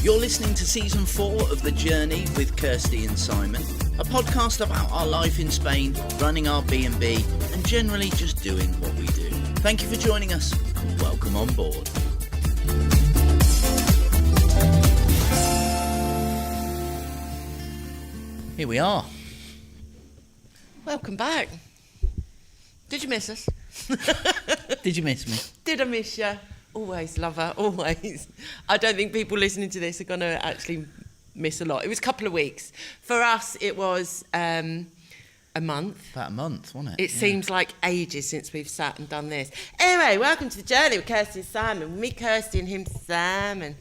You're listening to Season 4 of The Journey with Kirsty and Simon, a podcast about our life in Spain, running our B&B, and generally just doing what we do. Thank you for joining us. Welcome on board. Here we are. Welcome back. Did you miss us? Did you miss me? Did I miss you? Always, lover, always. I don't think people listening to this are going to actually miss a lot. It was a couple of weeks. For us, it was a month. About a month, wasn't it? It seems like ages since we've sat and done this. Anyway, welcome to The Journey with Kirsty and Simon. Me, Kirsty, and him, Simon.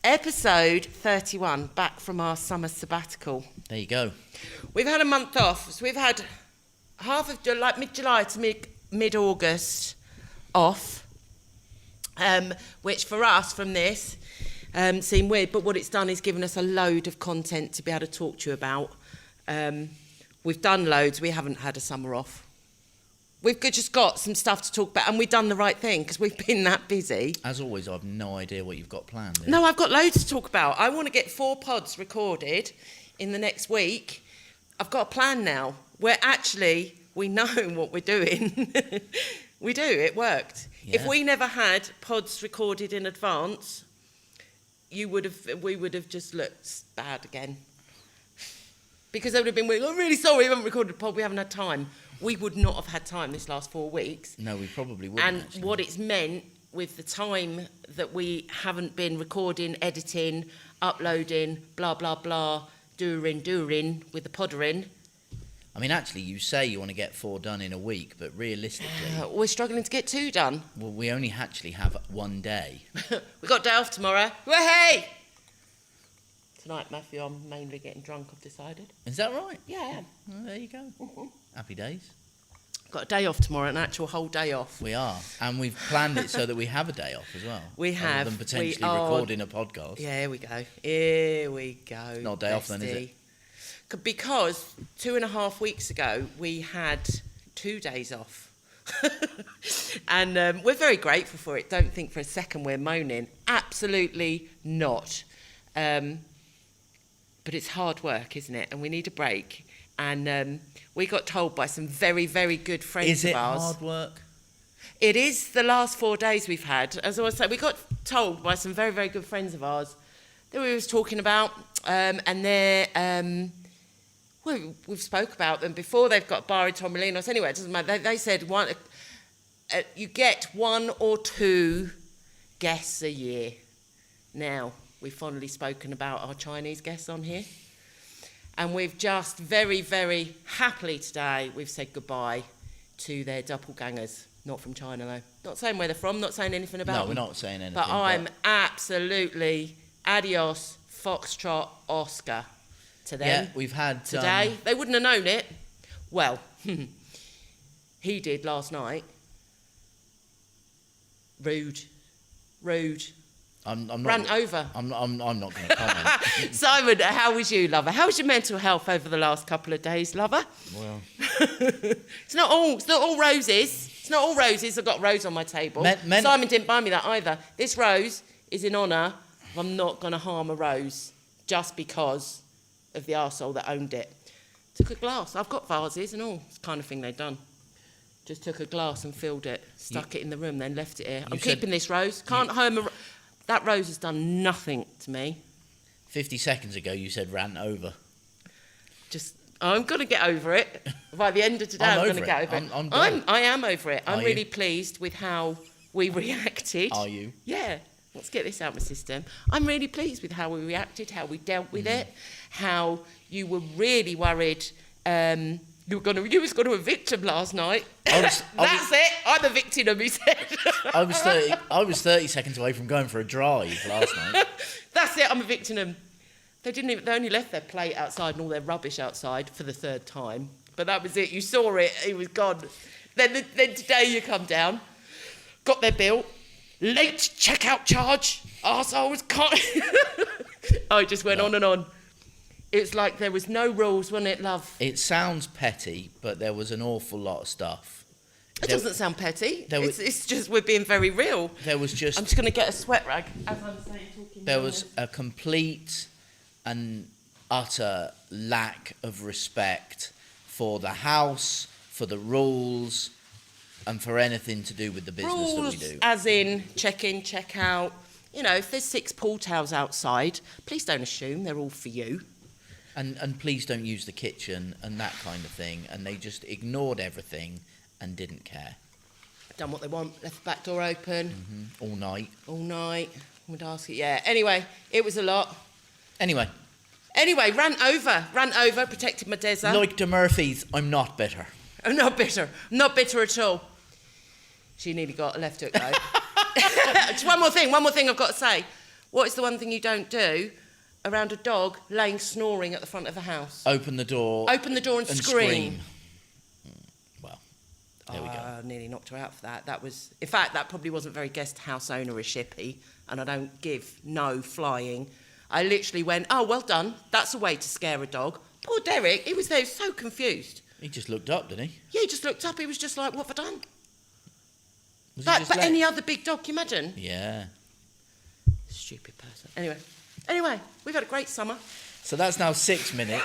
Episode 31, back from our summer sabbatical. There you go. We've had a month off. So we've had half of July, mid-July to mid-August off. Which for us from this seemed weird, but what it's done is given us a load of content to be able to talk to you about. We've done loads, we haven't had a summer off. We've just got some stuff to talk about, and we've done the right thing because we've been that busy. As always, I've no idea what you've got planned. No, I've got loads to talk about. I want to get 4 pods recorded in the next week. I've got a plan now where actually we know what we're doing. We do, it worked. Yeah. If we never had pods recorded in advance, we would have just looked bad again. Because they would have been, I'm really sorry we haven't recorded a pod, we haven't had time. We would not have had time this last 4 weeks. No, we probably wouldn't. And actually. What it's meant with the time that we haven't been recording, editing, uploading, blah, blah, blah, doing with the poddering. I mean, actually, you say you want to get 4 done in a week, but realistically... we're struggling to get 2 done. Well, we only actually have 1 day. We've got a day off tomorrow. Hey! Tonight, Matthew, I'm mainly getting drunk, I've decided. Is that right? Yeah, I am. Well, there you go. Mm-hmm. Happy days. Got a day off tomorrow, an actual whole day off. We are. And we've planned it so that we have a day off as well. We have. Other than potentially recording a podcast. Yeah, here we go. Here we go. Not a day off then, is it? Because 2.5 weeks ago, we had 2 days off. And we're very grateful for it. Don't think for a second we're moaning. Absolutely not. But it's hard work, isn't it? And we need a break. And we got told by some very, very good friends of ours. Is it hard work? It is the last 4 days we've had. As I was saying, we got told by some very, very good friends of ours that we was talking about. And they're... well, we've spoke about them before. They've got bar in Torremolinos. Anyway, it doesn't matter. They said you get 1 or 2 guests a year. Now, we've finally spoken about our Chinese guests on here. And we've just very, very happily today, we've said goodbye to their doppelgangers. Not from China, though. Not saying where they're from, not saying anything about them. No, we're not saying anything. But I'm absolutely adios, Foxtrot, Oscar. To them. Yeah, we've had... Today. They wouldn't have known it. Well, he did last night. Rude. I'm not... Rant over. I'm not going to comment. Simon, how was you, lover? How was your mental health over the last couple of days, lover? Well... It's not all roses. It's not all roses. I've got a rose on my table. Simon didn't buy me that either. This rose is in honour of I'm not going to harm a rose just because... of the arsehole that owned it. Took a glass. I've got vases and all. It's the kind of thing they've done. Just took a glass and filled it, stuck it in the room, then left it here. I'm keeping this rose. Can't harm a... That rose has done nothing to me. 50 seconds ago, you said rant over. I'm going to get over it. By the end of today, I'm going to get over it. I am over it. I'm really pleased with how we reacted. Are you? Yeah. Let's get this out of my system. I'm really pleased with how we reacted, how we dealt with it, how you were really worried you was going to evict him last night. That's it. I'm evicting him, he said. I was 30 seconds away from going for a drive last night. That's it. I'm evicting him. They only left their plate outside and all their rubbish outside for the 3rd time. But that was it. You saw it. He was gone. Then today you come down, got their bill. Late checkout charge. Arseholes can't... I just went on and on. It's like there was no rules, wasn't it, love? It sounds petty, but there was an awful lot of stuff It doesn't sound petty. Was, it's just we're being very real. There was just... I'm just going to get a sweat rag as I'm saying, talking. There was a complete and utter lack of respect for the house, for the rules, and for anything to do with the business rules, that we do. As in check in, check out. You know, if there's 6 pool towels outside, please don't assume they're all for you. And please don't use the kitchen and that kind of thing. And they just ignored everything and didn't care. Done what they want, left the back door open. Mm-hmm. All night. All night. Would ask it, yeah. Anyway, it was a lot. Anyway, ran over, protected my desert. like the Murphys, I'm not bitter. I'm not bitter. I'm not bitter at all. She nearly got a left hook though. Just one more thing I've got to say. What is the one thing you don't do around a dog laying snoring at the front of the house? Open the door and scream. Well, there we go. I nearly knocked her out for that. In fact, that probably wasn't very guest house owner-ish-ippy, and I don't give no flying. I literally went, oh, well done. That's a way to scare a dog. Poor Derek, he was there, he was so confused. He just looked up, didn't he? Yeah, he just looked up. He was just like, what have I done? Was But any other big dog, can you imagine? Yeah. Stupid person. Anyway, we've had a great summer. So that's now 6 minutes.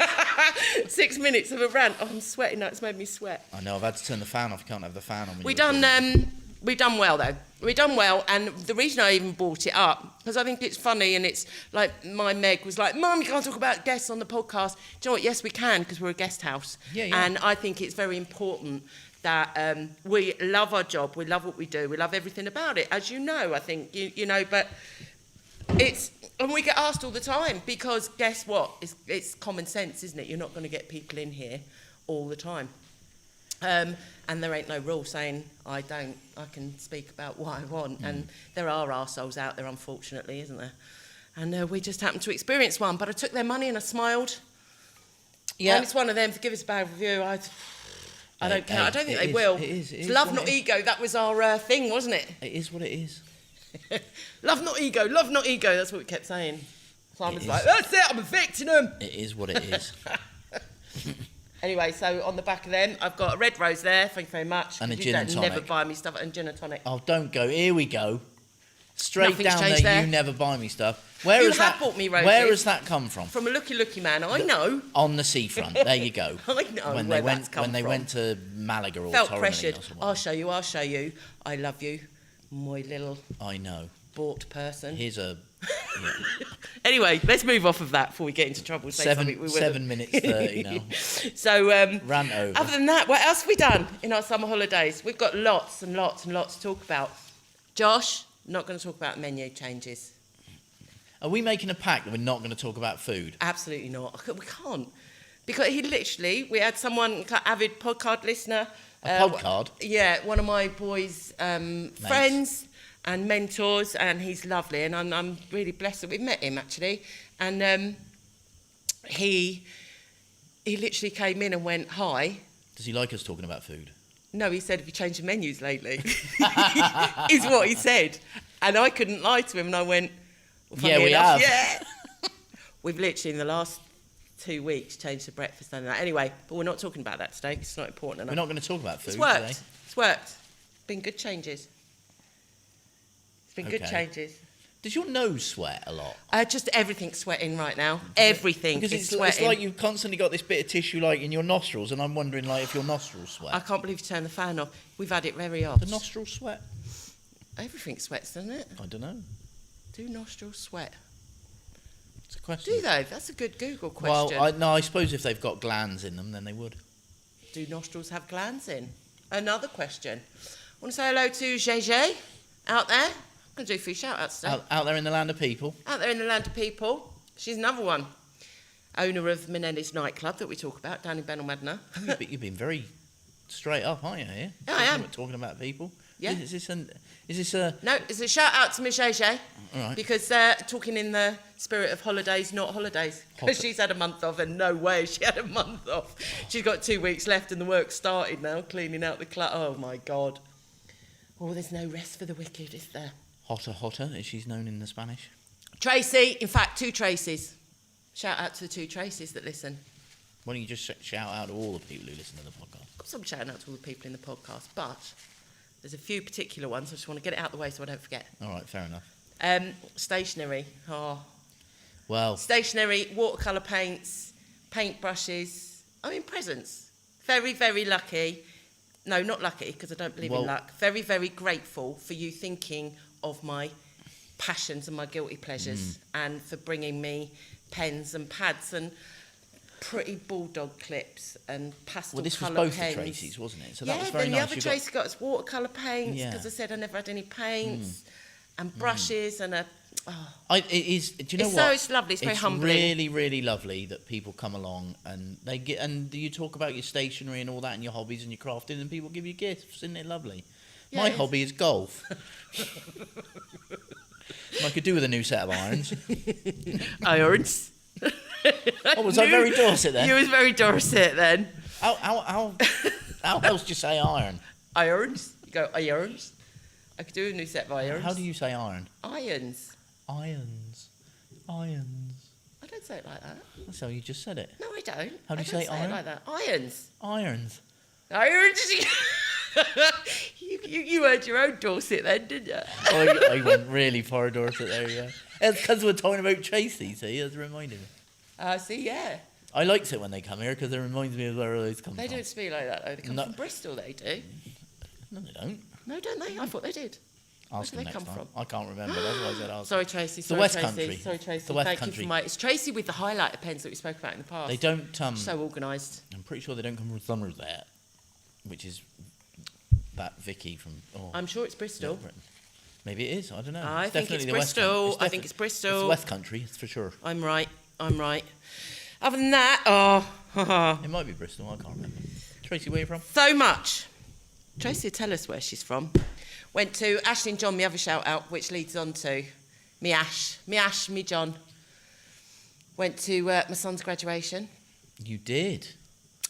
6 minutes of a rant. Oh, I'm sweating now. It's made me sweat. I know, I've had to turn the fan off. You can't have the fan on. We done well, though. We done well, and the reason I even brought it up, because I think it's funny, and it's like my Meg was like, Mum, you can't talk about guests on the podcast. Do you know what? Yes, we can, because we're a guest house. Yeah. And I think it's very important that we love our job, we love what we do, we love everything about it, as you know, I think, you know, but it's, and we get asked all the time, because guess what? It's common sense, isn't it? You're not going to get people in here all the time. And there ain't no rule saying I can speak about what I want. And there are arseholes out there, unfortunately, isn't there? And we just happened to experience one. But I took their money and I smiled. Yeah. And it's one of them, to give us a bad review, I don't care. I don't think they will. It is. It's love, not ego. That was our thing, wasn't it? It is what it is. Love, not ego. Love, not ego. That's what we kept saying. Simon's like, that's it, I'm evicting them. It is what it is. Anyway, so on the back of them, I've got a red rose there. Thank you very much. And a gin and tonic. You never buy me stuff, and gin and tonic. Oh, don't go. Here we go. Straight Nothing's down changed there. You never buy me stuff. You have bought me roses. Where has that come from? From a looky man. I know. On the seafront. There you go. I know when where they went that's come when they from. went to Malaga or Felt Torrenting pressured. or something. I'll show you. I love you, my little. I know. Bought person. Here's a. Yeah. Anyway, let's move off of that before we get into trouble. 7 minutes 30 now. So rant over. Other than that, what else have we done in our summer holidays? We've got lots and lots and lots to talk about. Josh, not going to talk about menu changes. Are we making a pact that we're not going to talk about food? Absolutely not. We can't. Because we had someone, avid podcast listener. Podcast? Yeah, one of my boys' friends and mentors, and he's lovely, and I'm really blessed that we've met him, actually. And he literally came in and went, hi. Does he like us talking about food? No, he said, have you changed the menus lately? Is what he said. And I couldn't lie to him, and I went, well, yeah, we have. Yeah. We've literally, in the last 2 weeks, changed the breakfast and that. Anyway, but we're not talking about that today, because it's not important enough. We're not going to talk about food today. It's worked. Been good changes. Good changes. Does your nose sweat a lot? Just everything's sweating right now. Everything is sweating. It's like you've constantly got this bit of tissue like in your nostrils, and I'm wondering like if your nostrils sweat. I can't believe you turned the fan off. We've had it very often. The nostrils sweat? Everything sweats, doesn't it? I don't know. Do nostrils sweat? It's a question. Do they? That's a good Google question. Well, I suppose if they've got glands in them, then they would. Do nostrils have glands in? Another question. I want to say hello to JJ out there. I'm going to do a few shout-outs today. Out there in the land of people. Out there in the land of people. She's another one. Owner of Menendez nightclub that we talk about down in Benalmadena. You've been very straight up, aren't you, here? Yeah, I am. Talking about people. Yeah. Is this a... No, it's a shout-out to Miss JJ. All right. Because talking in the spirit of holidays, not holidays. Because she's had a month off, and no way she had a month off. She's got 2 weeks left, and the work started now, cleaning out the clutter. Oh, my God. Oh, there's no rest for the wicked, is there? Hotter, as she's known in the Spanish. Tracy, in fact, 2 Tracys. Shout out to the 2 Tracys that listen. Why don't you just shout out to all the people who listen to the podcast? some shout out to all the people in the podcast, but there's a few particular ones. I just want to get it out of the way so I don't forget. All right, fair enough. Stationery. Oh. Well. Stationery, watercolour paints, paintbrushes. I mean, presents. Very, very lucky. No, not lucky, because I don't believe in luck. Very, very grateful for you thinking of my passions and my guilty pleasures, and for bringing me pens and pads and pretty bulldog clips and pastel colour pens. Well, this was both the Tracy's, wasn't it? So that was very then nice. The other Tracy got us watercolour paints, because I said I never had any paints, and brushes and a... Oh. It is. Do you know what? It's lovely. It's very humbling. It's really, really lovely that people come along and they get, and you talk about your stationery and all that and your hobbies and your crafting, and people give you gifts. Isn't it lovely? Yeah, my hobby is golf. I could do with a new set of irons. Irons. Oh, was I very Dorset then? You was very Dorset then. How else do you say iron? Irons. You go irons. I could do a new set of irons. How do you say iron? Irons. Irons. I don't say it like that. That's how you just said it. No, I don't. How do you say iron? It like that. Irons. Irons. You heard your own Dorset then, didn't you? I went really far Dorset there, yeah. It's because we're talking about Tracy, see, that's reminding me. See, yeah. I liked it when they come here because it reminds me of where those come from. They don't speak like that, though. They come from Bristol, they do. No, they don't. No, don't they? I thought they did. Ask them Where do they next come time. from? I can't remember. That's why I said ask. Sorry, Tracy. The West Tracy. Country. Sorry, Tracy. The West Thank Country. you for my... It's Tracy with the highlighter pens that we spoke about in the past. They don't... so organised. I'm pretty sure they don't come from Somerset, which is that Vicky from... Oh, I'm sure it's Bristol. Maybe it is. I don't know. I think it's Bristol. I think it's Bristol. It's West Country, it's for sure. I'm right. Other than that, it might be Bristol. I can't remember. Tracy, where are you from? So much. Tracy, tell us where she's from. Went to Ashley and John, my other shout out, which leads on to me Ash, me John. Went to my son's graduation. You did?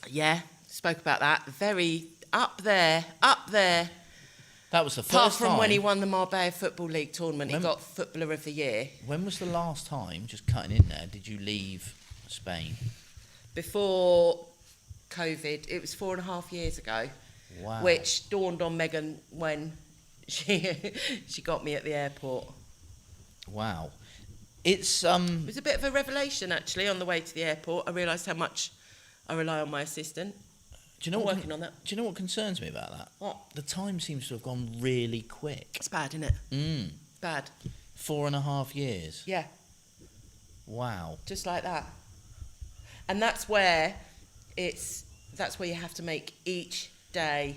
Yeah, spoke about that. Very up there. That was the first Apart from time. when he won the Marbella Football League tournament, he got Footballer of the Year. When was the last time, just cutting in there, did you leave Spain? Before COVID. It was 4.5 years ago. Wow. Which dawned on Megan when she got me at the airport. Wow. It was a bit of a revelation, actually, on the way to the airport. I realised how much I rely on my assistant. Do you know working on that. Do you know what concerns me about that? What? The time seems to have gone really quick. It's bad, isn't it? Bad. 4.5 years. Yeah. Wow. Just like that. And that's where you have to make each day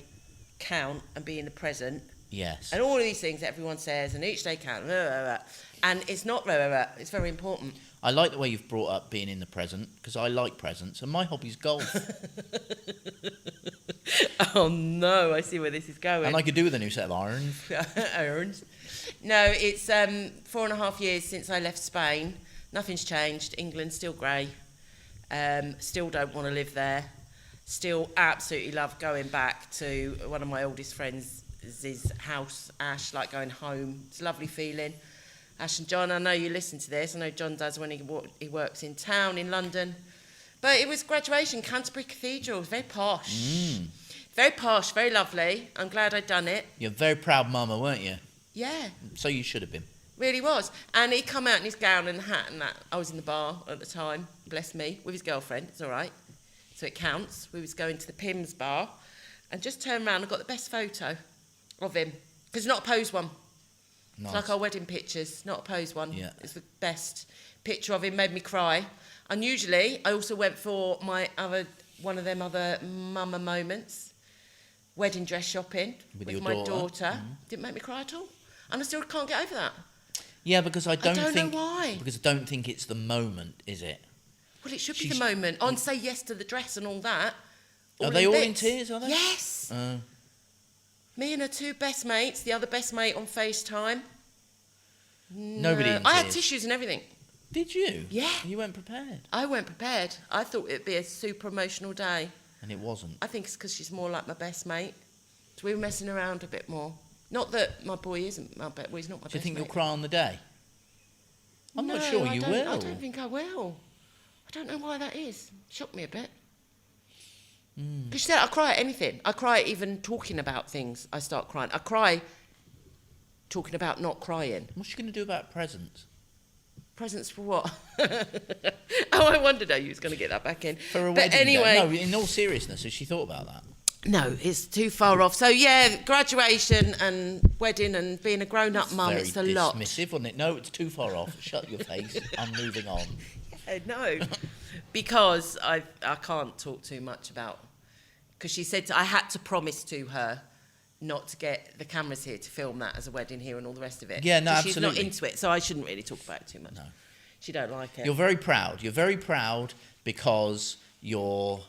count and be in the present. Yes. And all of these things that everyone says, and each day count. And it's not it's very important. I like the way you've brought up being in the present, because I like presents, and my hobby's golf. Oh no, I see where this is going. And I could do with a new set of irons. Irons. No, it's 4.5 years since I left Spain. Nothing's changed. England's still grey. Still don't want to live there. Still absolutely love going back to one of my oldest friends' house, Ash, like going home. It's a lovely feeling. Ash and John, I know you listen to this. I know John does when he works in town in London. But it was graduation, Canterbury Cathedral. It was very posh. Very posh, very lovely. I'm glad I'd done it. You're a very proud mama, weren't you? Yeah. So you should have been. Really was. And he come out in his gown and hat and that. I was in the bar at the time, bless me, with his girlfriend. It's all right. So it counts. We was going to the Pimm's bar and just turned around and got the best photo of him. Because it's not a posed one. Nice. It's like our wedding pictures, not a posed one. Yeah. It's the best picture of him, made me cry. Unusually, I also went for one of them other mama moments, wedding dress shopping with my daughter. Didn't make me cry at all. And I still can't get over that. Yeah, because I don't know why. Because I don't think it's the moment, is it? Well, it should be the moment. On say yes to the dress and all that. Are they all in tears, are they? Yes. Me and her two best mates, the other best mate on FaceTime. Nobody in tears. I had tissues and everything. Did you? Yeah. You weren't prepared? I weren't prepared. I thought it'd be a super emotional day. And it wasn't? I think it's because she's more like my best mate. So we were messing around a bit more. Not that my boy isn't my best, well, he's not my best mate. Do you think you'll cry on the day? I'm not sure you will. I don't think I will. I don't know why that is. Shocked me a bit. Because she said, I cry at anything. I cry even talking about things. I start crying. I cry talking about not crying. What's she going to do about presents? Presents for what? Oh, I wondered how you was going to get that back in. For a but wedding anyway, day. No, in all seriousness, has she thought about that? No, it's too far off. So yeah, graduation and wedding and being a grown-up mum, it's a lot. Very dismissive, wasn't it? No, it's too far off. Shut your face. I'm moving on. Yeah, no, because I can't talk too much about. Because she said I had to promise to her not to get the cameras here to film that as a wedding here and all the rest of it. Yeah, no, she's absolutely. not into it, so I shouldn't really talk about it too much. No. She don't like it. You're very proud. You're very proud because your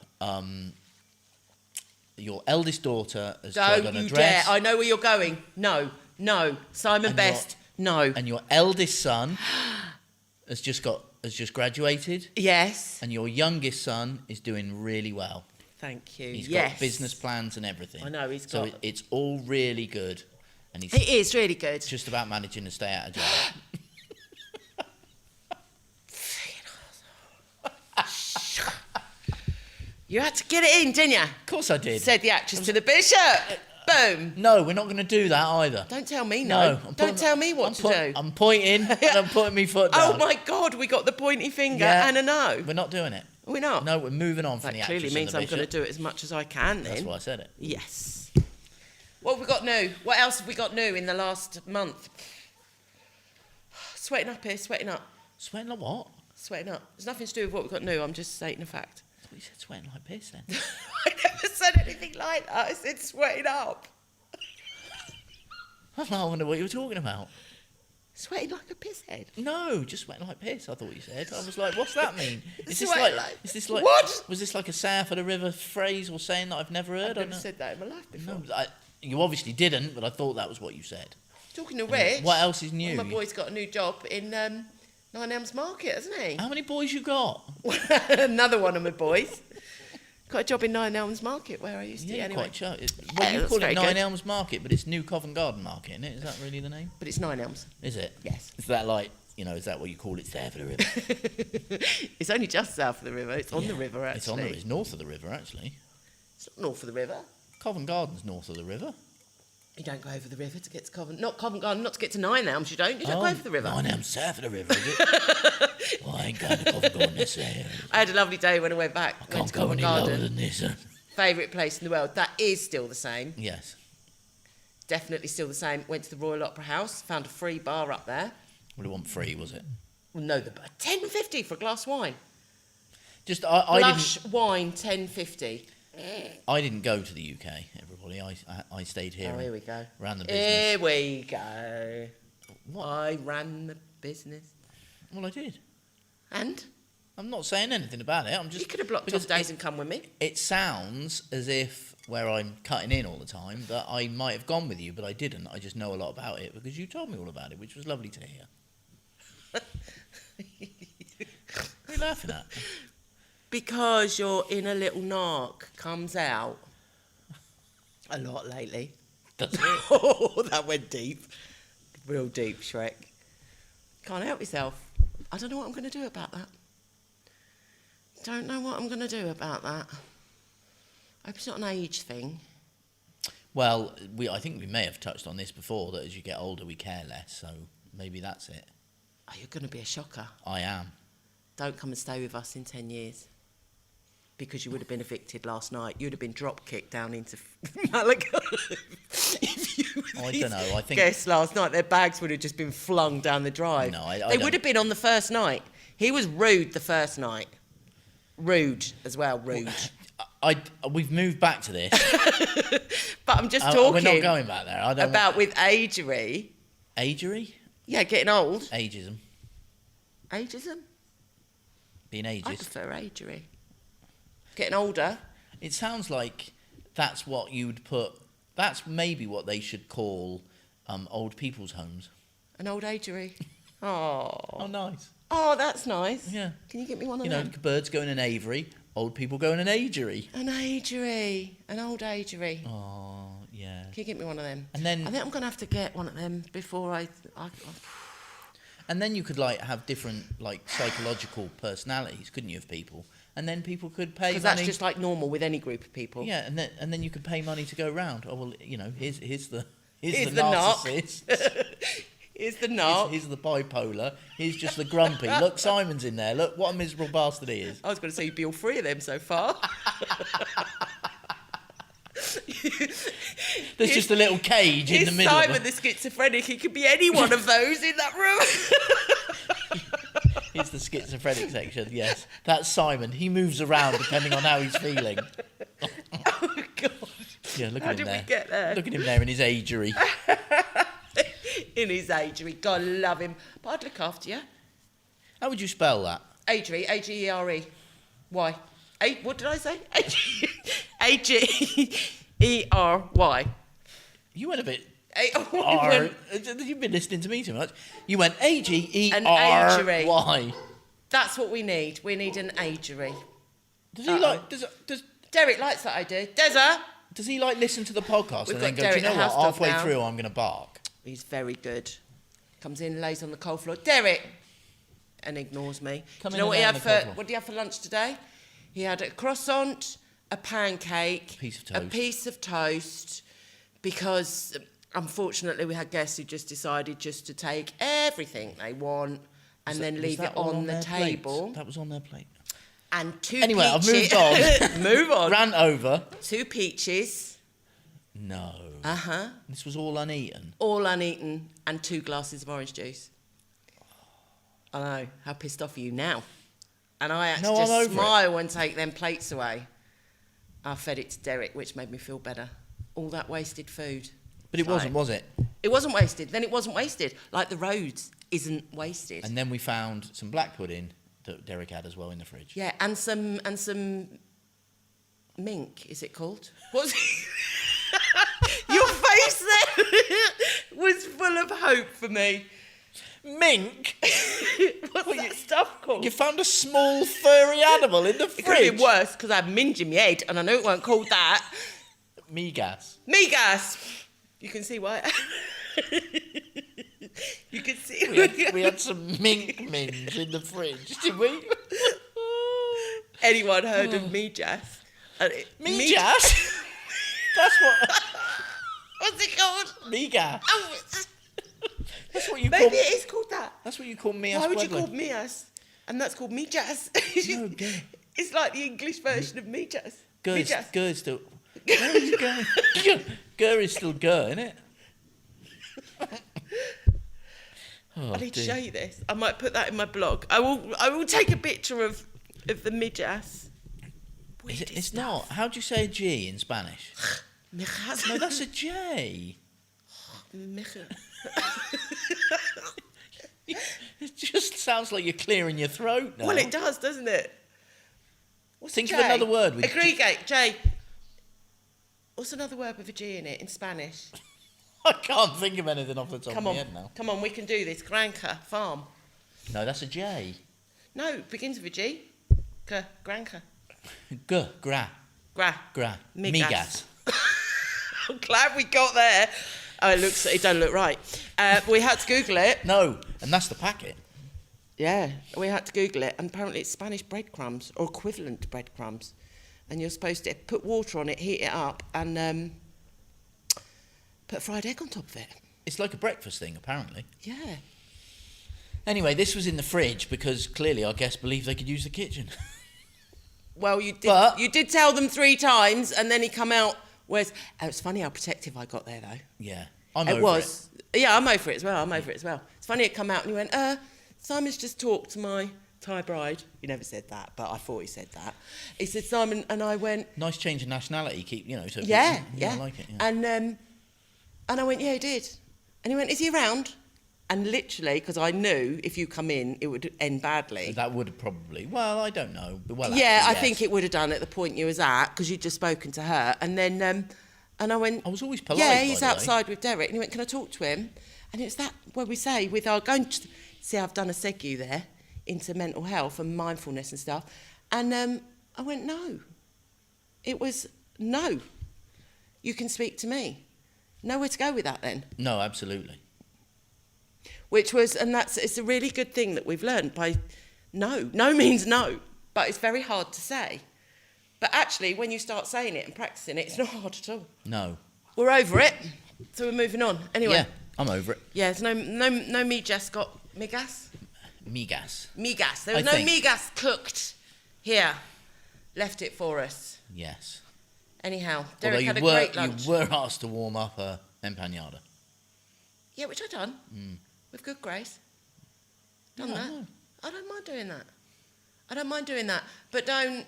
eldest daughter has tried on a dress. Don't you dare. I know where you're going. No. Simon And Best, no. And your eldest son has just graduated. Yes. And your youngest son is doing really well. Thank you. He's got business plans and everything. I know, he's so got... it's all really good. And It is really good. just about managing to stay out of jail. You had to get it in, didn't you? Of course I did. Said the actress to the bishop. Boom. No, we're not going to do that either. Don't tell me no. Don't tell me what to do. I'm pointing and I'm putting my foot down. Oh my God, we got the pointy finger Yeah. and a no. We're not doing it. We're not. No, we're moving on from That the actress clearly means and I'm the going to bishop. do it as much as I can then. That's why I said it. Yes. What have we got new? What else have we got new in the last month? Sweating up here, sweating up. Sweating like what? Sweating up. There's nothing to do with what we've got new, I'm just stating a fact. I thought you said sweating like piss then. I never said anything like that. I said sweating up. I wonder what you were talking about. Sweating like a pisshead. No, just sweating like piss, I thought you said. I was like, what's that mean? Is this like What? Was this like a south of the river phrase or saying that I've never heard? I've never said that in my life before. No, you obviously didn't, but I thought that was what you said. Talking to Rich. What else is new? My boy's got a new job in Nine Elms Market, hasn't he? How many boys you got? Another one of my boys. Got a job in Nine Elms Market where I used to Yeah, anyway. quite sure. Well, Yeah, you that's call very it Nine good. Elms Market, but it's New Covent Garden Market, isn't it? Is that really the name? But it's Nine Elms. Is it? Yes. Is that like, is that what you call it there for the river? It's only just south of the river. It's on the river, actually. It's north of the river, actually. It's not north of the river. Covent Garden's north of the river. You don't go over the river to get to Not Covent Garden, not to get to Nine Elms, you don't. You don't go over the river. Nine Elms south of the river, is it? Well, I ain't going to Covent Garden this area. I had a lovely day when I went back. I can't go any lower than this. Favourite place in the world. That is still the same. Yes. Definitely still the same. Went to the Royal Opera House. Found a free bar up there. Well, it wasn't free, was it? Well, no, the $10.50 for a glass of wine. Just, I Lush wine, $10.50. I didn't go to the UK, everybody. I stayed here. Oh, here we go. Ran the business. Here we go. What? I ran the business. Well, I did. And? I'm not saying anything about it. I'm just. You could have blocked because off days and come with me. It sounds as if, where I'm cutting in all the time, that I might have gone with you, but I didn't. I just know a lot about it because you told me all about it, which was lovely to hear. What are you laughing at? Because your inner little narc comes out a lot lately. Does it? Oh, that went deep. Real deep, Shrek. Can't help yourself. I don't know what I'm going to do about that. Don't know what I'm going to do about that. I hope it's not an age thing. Well, I think we may have touched on this before, that as you get older, we care less, so maybe that's it. Oh, you're going to be a shocker. I am. Don't come and stay with us in 10 years. Because you would have been evicted last night. You'd have been drop-kicked down into Malaga. If you I don't know, I think... guests last night, their bags would have just been flung down the drive. No, I They don't. would have been on the first night. He was rude the first night. Rude as well, rude. We've moved back to this. But I'm just talking... We're not going back there. I don't about with agery. Agery? Yeah, getting old. Ageism. Ageism? Being I ageist. prefer agery. Getting older. It sounds like that's what you would put... That's maybe what they should call old people's homes. An old agery. Oh. Oh, nice. Oh, that's nice. Yeah. Can you get me one of You know, them? birds go in an aviary, old people go in an agery. An agery. An old agery. Oh, yeah. Can you get me one of them? And then... I think I'm going to have to get one of them before I And then you could, like, have different, like, psychological personalities, couldn't you, of people? and then people could pay money. Because that's just like normal with any group of people. Yeah, and then you could pay money to go round. Oh well, you know, here's the Here's the narcissist. Here's the knock. Here's the bipolar. Here's just the grumpy. Look, Simon's in there. Look, what a miserable bastard he is. I was going to say you'd be all three of them so far. There's just a little cage in the middle. Simon, the schizophrenic. He could be any one of those in that room. Here's the schizophrenic section. Yes, that's Simon. He moves around depending on how he's feeling. Oh God! Yeah, look How at him did there. we get there? Look at him there in his agery. In his agery. God love him. But I'd look after you. How would you spell that? Agery. A-G-E-R-E. Why? What did I say? A-G-E-R-Y. You went a bit. R. You've been listening to me too much. You went A-G-E-R-Y. An agery. That's what we need. We need an agery. Does he like? Does Derek likes that idea. Dezza. Does he like listen to the podcast We've and then got go? Derek Do you know the what? house dog Halfway now. through, I'm going to bark. He's very good. Comes in, lays on the cold floor. Derek, and ignores me. Do you know what he had for? What did he have for lunch today? He had a croissant, a pancake, a piece of toast, because unfortunately we had guests who just decided just to take everything they want and then leave it on the table. That was on their plate. And two Anyway, peaches. I've moved on. Move on. Ran over. 2 peaches. No. Uh-huh. This was all uneaten. All uneaten, and 2 glasses of orange juice. I know. How pissed off are you now? And I had to just smile and take them plates away. I fed it to Derek, which made me feel better. All that wasted food. But it wasn't, was it? It wasn't wasted. Then it wasn't wasted. Like the roads isn't wasted. And then we found some black pudding that Derek had as well in the fridge. Yeah, and some mink, is it called? What's it? Your face there was full of hope for me. Mink? What's that stuff called? You found a small furry animal in the fridge? It could have been worse, because I had minge in my head, and I know it weren't called that. Megas. Megas! You can see why. You can see. We had some mink minge in the fridge, did we? Anyone heard of Mejas? Mejas? That's what... What's it called? Megas. Oh, That's what you maybe call... it is called that. That's what you call Mias. Why would you call Mias? And that's called Mejas. No, good. It's like the English version of Mejas. Gur's still... Where are you going? Gur is still Gur, isn't it? I need to show you this. I might put that in my blog. I will take a picture of the Mejas. It's not. How do you say a G in Spanish? Mejas. No, that's a J. It just sounds like you're clearing your throat now. Well, it does, doesn't it? Think of another word. Aggregate, J. What's another word with a G in it in Spanish? I can't think of anything off the top of my head now. Come on, we can do this. Granca, farm. No, that's a J. No, it begins with a G. Granca. Gra. Migas. I'm glad we got there. Oh, it don't look right. We had to Google it. No, and that's the packet. Yeah, we had to Google it, and apparently it's Spanish breadcrumbs, or equivalent to breadcrumbs. And you're supposed to put water on it, heat it up, and put a fried egg on top of it. It's like a breakfast thing, apparently. Yeah. Anyway, this was in the fridge because clearly our guests believed they could use the kitchen. Well, you did tell them 3 times, and then he come out. It's funny how protective I got there, though. Yeah, I'm over it. Yeah, I'm over it as well. It's funny it come out and he went, Simon's just talked to my Thai bride. He never said that, but I thought he said that. He said, Simon, and I went... Nice change of nationality, so... Yeah. I like it, yeah. And I went, yeah, he did. And he went, is he around? And literally, because I knew if you come in, it would end badly. That would have probably... Well, I don't know. Well, yeah, I think it would have done at the point you was at, because you'd just spoken to her. And then, and I went... I was always polite, yeah, he's outside with Derek. And he went, can I talk to him? And it's that where we say, with our going to... See, I've done a segue there into mental health and mindfulness and stuff. And I went, no. It was, no. You can speak to me. Nowhere to go with that then. No, absolutely. Which was, and it's a really good thing that we've learned by no. No means no. but it's very hard to say. But actually, when you start saying it and practicing it, it's not hard at all. No. We're over it, so we're moving on. Anyway. Yeah, I'm over it. Yeah, there's no migas got... Migas? Migas. Migas. There was no migas cooked here. Left it for us. Yes. Anyhow, Derek had a great lunch. You were asked to warm up a empanada. Yeah, which I done. With good grace. Done that. No. I don't mind doing that. But don't...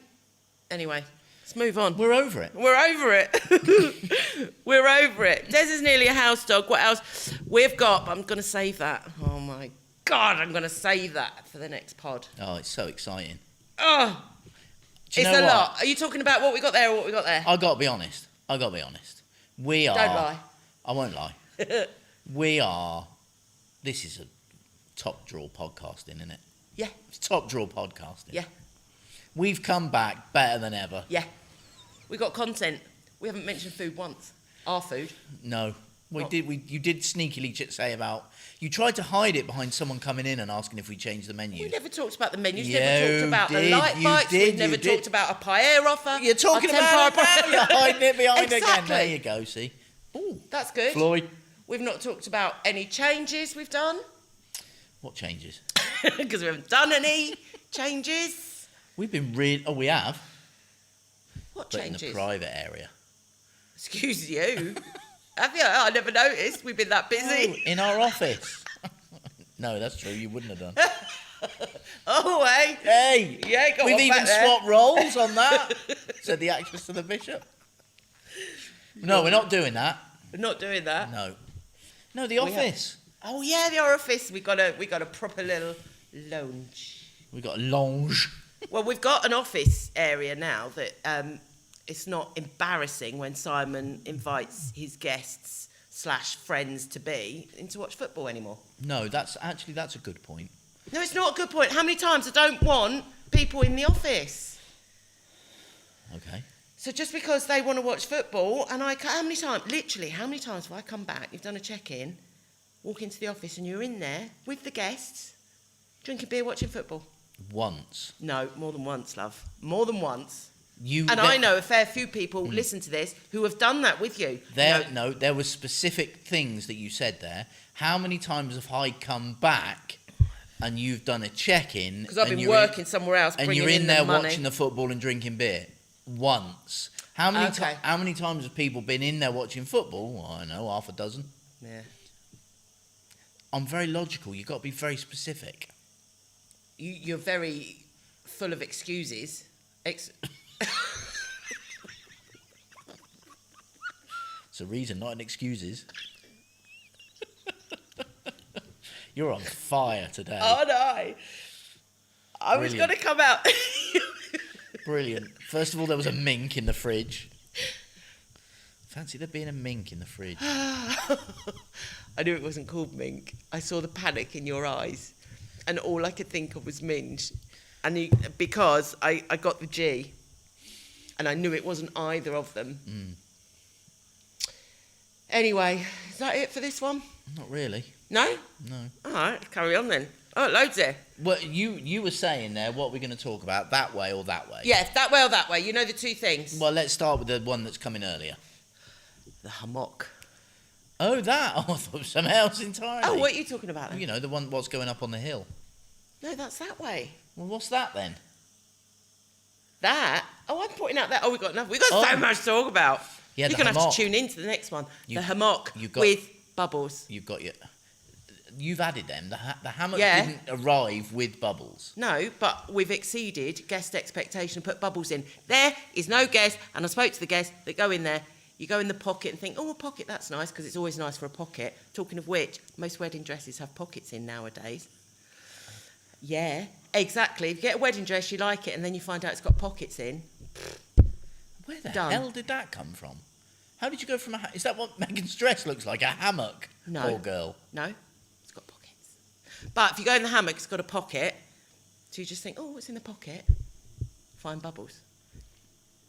Anyway, let's move on. We're over it. We're over it. We're over it. Des is nearly a house dog. What else? We've got... I'm going to save that. Oh, my God. I'm going to save that for the next pod. Oh, it's so exciting. Oh, it's a lot. Are you talking about what we got there or what we got there? I got to be honest. We are... Don't lie. I won't lie. We are... This is a top draw podcasting, isn't it? Yeah. It's top draw podcasting. Yeah. We've come back better than ever. Yeah. We got content. We haven't mentioned food once. Our food. No. You did sneakily say about... You tried to hide it behind someone coming in and asking if we changed the menu. We never talked about the menus. Never talked about the light bites. We've never talked about a paella offer. You're talking about it now. You're hiding it behind again. There you go, see. Ooh, that's good. Floyd. We've not talked about any changes we've done. What changes? Because we haven't done any changes. We've been really... Oh, we have. What but changes? In the private area. Excuse you. Have you? I never noticed. We've been that busy. Oh, in our office. No, that's true. You wouldn't have done. Oh, hey. Hey. Yeah, got We've one even back there. swapped roles on that, said the actress to the bishop. No, we're not doing that. We're not doing that. No, the office. Oh, yeah, the office. We got a proper little lounge. We got a lounge. Well, we've got an office area now that it's not embarrassing when Simon invites his guests / friends to be in to watch football anymore. No, that's a good point. No, it's not a good point. How many times I don't want people in the office? Okay. So just because they want to watch football, and how many times have I come back, you've done a check-in, walk into the office and you're in there with the guests, drinking beer, watching football? Once. No, more than once, love. More than once. I know a fair few people listen to this who have done that with you. There were specific things that you said there. How many times have I come back and you've done a check-in? Because I've been working somewhere else, and you're in there watching the football and drinking beer. Once. How many times have people been in there watching football? Well, I don't know, half a dozen. Yeah. I'm very logical. You've got to be very specific. You're very full of excuses. It's a reason, not an excuses. You're on fire today. Oh, no. I was going to come out. Brilliant. First of all, there was a mink in the fridge. Fancy there being a mink in the fridge. I knew it wasn't called mink. I saw the panic in your eyes. And all I could think of was minge. And because I got the G. And I knew it wasn't either of them. Anyway, is that it for this one? Not really. No? No. All right, carry on then. Oh, loads there. Well, you were saying there what we're going to talk about, that way or that way. Yeah, that way or that way. You know the two things. Well, let's start with the one that's coming earlier. The hammock. Oh, that? Oh, I thought it was something else entirely. Oh, what are you talking about then? You know, the one what's going up on the hill. No, that's that way. Well, what's that then? That? Oh, I'm pointing out that. Oh, we've got so much to talk about. Yeah, You're going to have to tune into the next one. The hammock with bubbles. You've added them. The hammock didn't arrive with bubbles. No, but we've exceeded guest expectation and put bubbles in. There is no guest, and I spoke to the guests that go in there. You go in the pocket and think, oh, a pocket, that's nice, because it's always nice for a pocket. Talking of which, most wedding dresses have pockets in nowadays. Yeah, exactly. If you get a wedding dress, you like it, and then you find out it's got pockets in. Where the hell did that come from? How did you go from is that what Megan's dress looks like? A hammock? No. Poor girl. No, it's got pockets. But if you go in the hammock, it's got a pocket. So you just think, oh, what's in the pocket? Find bubbles.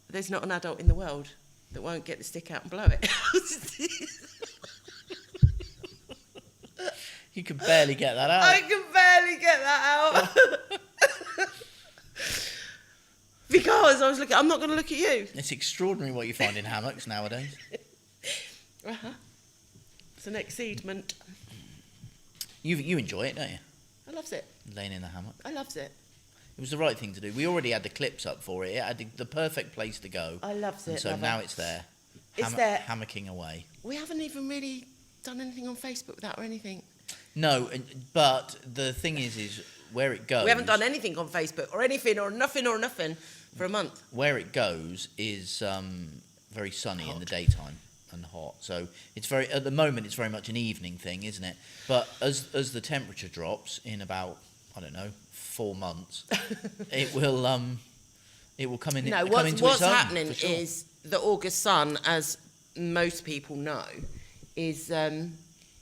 There's not an adult in the world that won't get the stick out and blow it. You can barely get that out. I can barely get that out. was. I'm not going to look at you. It's extraordinary what you find in hammocks nowadays. Uh-huh. It's an exceedment. You enjoy it, don't you? I loves it. Laying in the hammock. I loves it. It was the right thing to do. We already had the clips up for it. It had the perfect place to go. I loves and it. so now it's there. It's there. Hammocking away. We haven't even really done anything on Facebook with that or anything. No, but the thing is where it goes. We haven't done anything on Facebook or anything or nothing for a month. Where it goes is very sunny in the daytime and hot. So it's at the moment it's very much an evening thing, isn't it? But as the temperature drops in about, I don't know, 4 months, it will come in. No, what's happening is the August sun, as most people know, is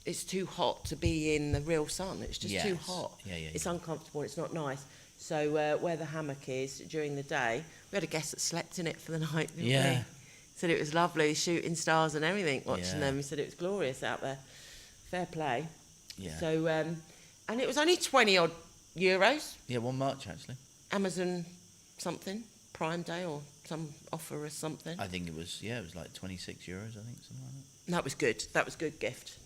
it's too hot to be in the real sun. It's just too hot. Yeah. It's uncomfortable. It's not nice. So where the hammock is during the day, we had a guest that slept in it for the night. Didn't we? Said it was lovely, shooting stars and everything, watching them. He said it was glorious out there. Fair play. Yeah. So and it was only 20 odd euros. Yeah, 1 March actually. Amazon something, Prime Day or some offer or something. I think it was like 26 euros, I think, something like that. That was good. That was good gift.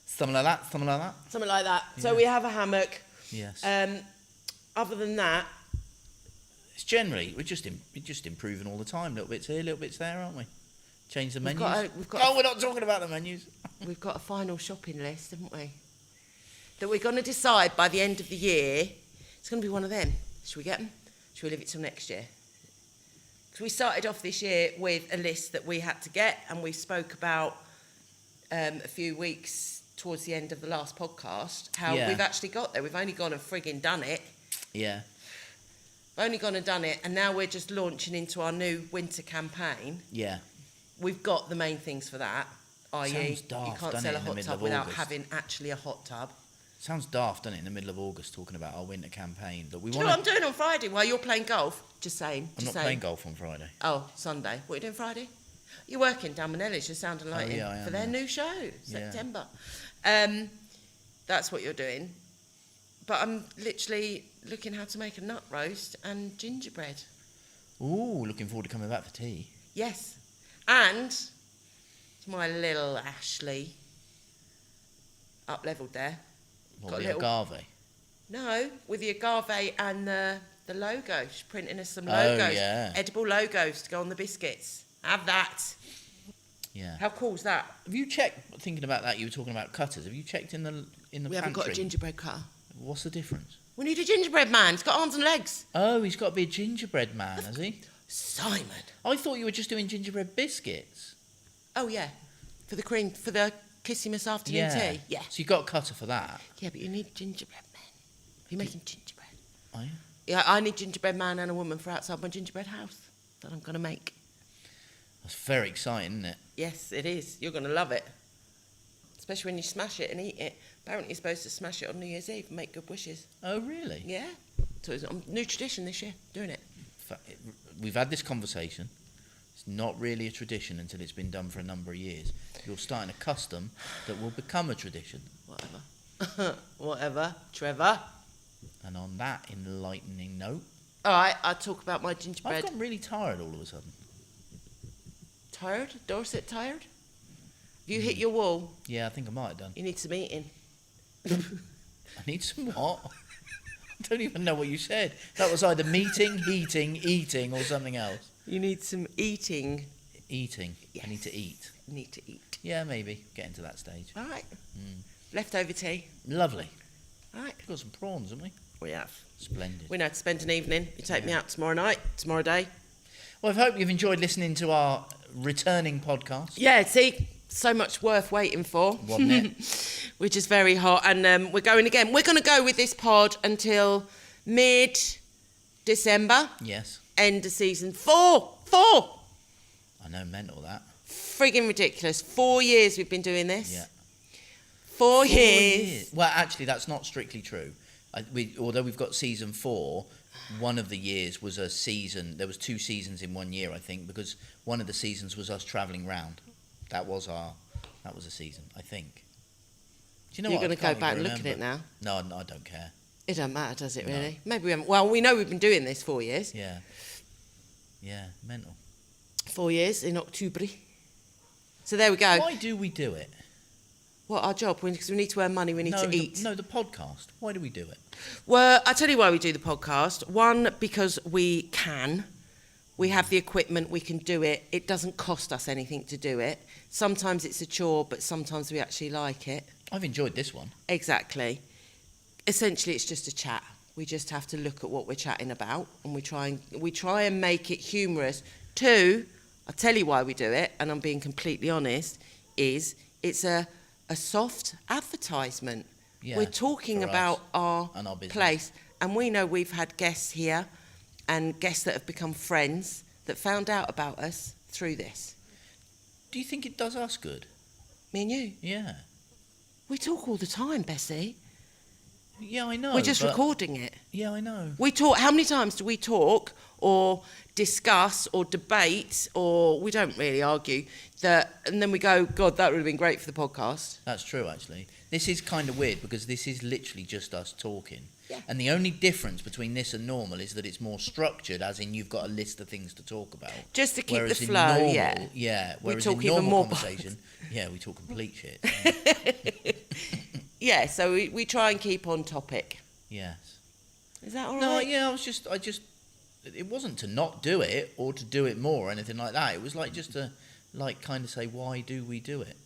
Something like that. Something like that. Yeah. So we have a hammock. Yes. Other than that, it's generally we're just improving all the time. Little bits here, little bits there, aren't we? Change the menus. We're not talking about the menus. We've got a final shopping list, haven't we? That we're going to decide by the end of the year. It's going to be one of them. Should we get them? Should we leave it till next year? Because we started off this year with a list that we had to get, and we spoke about a few weeks towards the end of the last podcast how we've actually got there. We've only gone and frigging done it. Yeah. We've only gone and done it, and now we're just launching into our new winter campaign. Yeah. We've got the main things for that, i.e. you can't sell a hot tub without having actually a hot tub. Sounds daft, doesn't it, in the middle of August, talking about our winter campaign. That we Do you know what I'm doing on Friday while you're playing golf? Just saying. I'm not playing golf on Friday. Oh, Sunday. What are you doing Friday? You're working down Manelli's, you're sounding like for their new show, September. That's what you're doing. But I'm literally looking how to make a nut roast and gingerbread. Ooh, looking forward to coming back for tea. Yes. And my little Ashley up-levelled there. What, the agave? No, with the agave and the logo. She's printing us some logos. Edible logos to go on the biscuits. Have that. Yeah. How cool is that? Have you checked, thinking about that, you were talking about cutters, have you checked in the pantry? We haven't got a gingerbread cutter. What's the difference? We need a gingerbread man. He's got arms and legs. Oh, he's got to be a gingerbread man, has he? Simon. I thought you were just doing gingerbread biscuits. Oh, yeah. For the cream, for the kissing us afternoon tea. Yeah. So you've got a cutter for that? Yeah, but you need gingerbread man. Are you making gingerbread? Are you? Yeah, I need gingerbread man and a woman for outside my gingerbread house that I'm going to make. That's very exciting, isn't it? Yes, it is. You're going to love it. Especially when you smash it and eat it. Apparently you're supposed to smash it on New Year's Eve and make good wishes. Oh, really? Yeah. So it's a new tradition this year, doing it. We've had this conversation. It's not really a tradition until it's been done for a number of years. You're starting a custom that will become a tradition. Whatever. Whatever. Trevor. And on that enlightening note... All right, I'll talk about my gingerbread. I've gotten really tired all of a sudden. Tired? Dorset tired? Have you hit your wall? Yeah, I think I might have done. You need some eating. I need some what? I don't even know what you said. That was either meeting, heating, eating, or something else. You need some eating. Eating. Yes. I need to eat. Need to eat. Yeah, maybe. Getting to that stage. All right. Leftover tea. Lovely. All right. We've got some prawns, haven't we? We have. Splendid. We know to spend an evening. You take me out tomorrow day. Well, I hope you've enjoyed listening to our returning podcast. Yeah, see, so much worth waiting for. Wasn't it? Which is very hot. And we're going again. We're going to go with this pod until mid-December. Yes. End of season 4. I know, mental that. Frigging ridiculous. 4 years we've been doing this. Yeah. 4 years. Well, actually, that's not strictly true. Although we've got season 4, one of the years was a season. There was 2 seasons in 1 year, I think, because one of the seasons was us travelling round. That was a season, I think. Do you know You're what? going to go back and look at it now? No, I don't care. It doesn't matter, does it, really? No. Maybe we haven't. Well, we know we've been doing this 4 years. Yeah. Yeah, mental. 4 years in October. So there we go. Why do we do it? What, our job? Because we need to earn money, we need to eat. The podcast. Why do we do it? Well, I'll tell you why we do the podcast. One, because we can. We have the equipment, we can do it. It doesn't cost us anything to do it. Sometimes it's a chore, but sometimes we actually like it. I've enjoyed this one. Exactly. Essentially, it's just a chat. We just have to look at what we're chatting about, and we try and make it humorous. Two, I'll tell you why we do it, and I'm being completely honest, is it's a soft advertisement. Yeah, we're talking about our place, and we know we've had guests here and guests that have become friends that found out about us through this. Do you think it does us good? Me and you? Yeah. We talk all the time, Bessie. Yeah, I know. We're just recording it. Yeah, I know. We talk. How many times do we talk or discuss or debate, or we don't really argue, and then we go, God, that would have been great for the podcast. That's true, actually. This is kind of weird because this is literally just us talking. Yeah. And the only difference between this and normal is that it's more structured, as in you've got a list of things to talk about. Just to keep whereas the flow, normal, yeah. Yeah, We whereas talk in even normal more conversation, yeah, we talk complete shit. Yeah, so we try and keep on topic. Yes. Is that all right? No, yeah, I just, it wasn't to not do it or to do it more or anything like that. It was like just to, like, kind of say, why do we do it?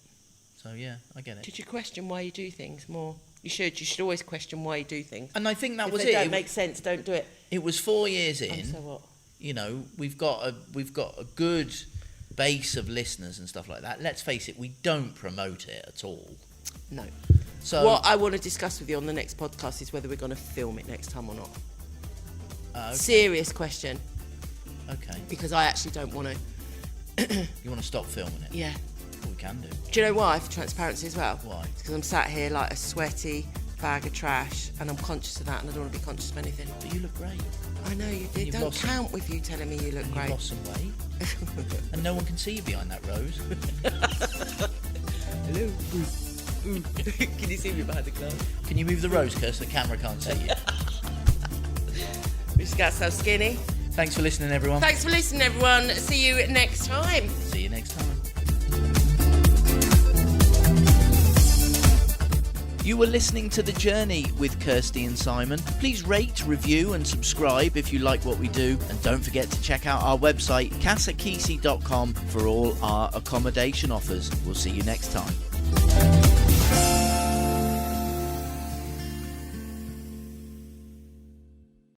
So, yeah, I get it. Did you question why you do things more? You should always question why you do things. And I think that if was they it. Don't make sense, don't do it. It was 4 years in. So what? You know, we've got a good base of listeners and stuff like that. Let's face it, we don't promote it at all. No. So what I want to discuss with you on the next podcast is whether we're going to film it next time or not. Okay. Serious question. Okay. Because I actually don't want to. You want to stop filming it? Yeah. Well, we can do. Do you know why? For transparency as well. Why? Because I'm sat here like a sweaty bag of trash, and I'm conscious of that, and I don't want to be conscious of anything. But you look great. I know you did. Don't count with you telling me you look great. You've lost some weight. And no one can see you behind that rose. Hello. Can you see me behind the glass? Can you move the rose, Kirsty? The camera can't see you. We just got so skinny. Thanks for listening, everyone. Thanks for listening, everyone. See you next time. See you next time. You were listening to The Journey with Kirsty and Simon. Please rate, review and subscribe if you like what we do. And don't forget to check out our website, casakisi.com, for all our accommodation offers. We'll see you next time.